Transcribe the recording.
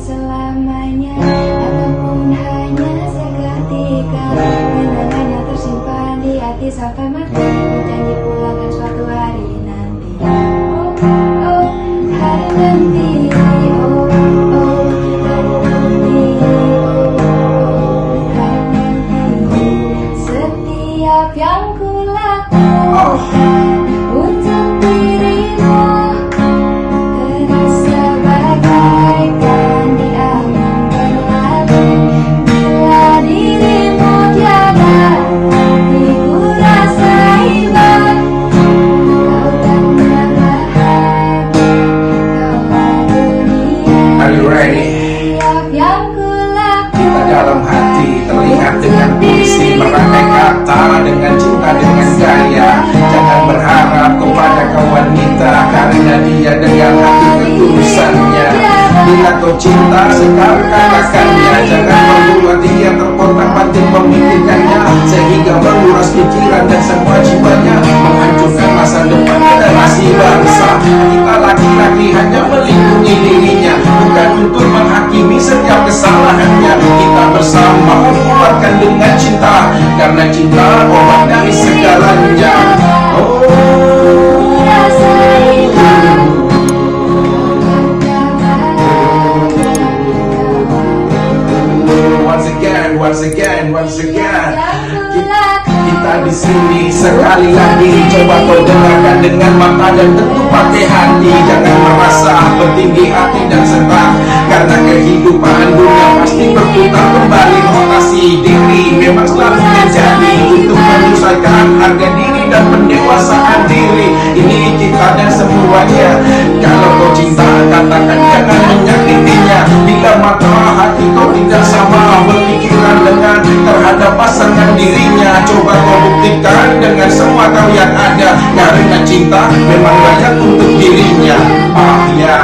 selamanya ataupun hanya seketika. Kenangannya tersimpan di hati sampai mati. Janji pulangkan suatu hari nanti. Oh, oh, hari nanti. Oh, oh, hari nanti. Oh, hari nanti. Setiap yang kulakukan untuk dirimu terasa bagaikan di alam berlalu. Bila dirimu tiada, hatiku rasa iba. Kau tanda bahagia, kaulah dunia. Are you ready? Setiap yang kulakukan Kita dalam hati terlihat dengan puisi, merangkai kata dengan cinta dengan gaya. Jangan berharap kepada kawan wanita, karena dia dengan hati ketulusannya. Bila kau cinta sekali katakannya, jangan membuat dia terpotak-panting memikirkannya, sehingga menguras pikiran dan semua jiwanya, menghancurkan masa depan generasi bangsa. Kita laki-laki hanya melindungi dirinya, bukan untuk menghakimi setiap kesalahannya. Kita bersama menguatkan dengan cinta, karena cinta obat dari segalanya. Once again, kita di sini sekali lagi. Coba kau dengarkan dengan mata dan tentu pakai hati. Jangan merasa bertinggi hati dan senang, karena kehidupan dunia pasti berputar kembali. Rotasi diri memang selalu terjadi untuk menyesuaikan harga diri dan pendewasaan diri. Ini kita dan semuanya. Kalau kau cinta, katakan jangan menyakitinya. Bila mata hati kau tidak sama berpikiran dengan terhadap pasangan dirinya, coba kau buktikan dengan semua kau yang ada, karena cinta memang banyak untuk dirinya. Ah ya.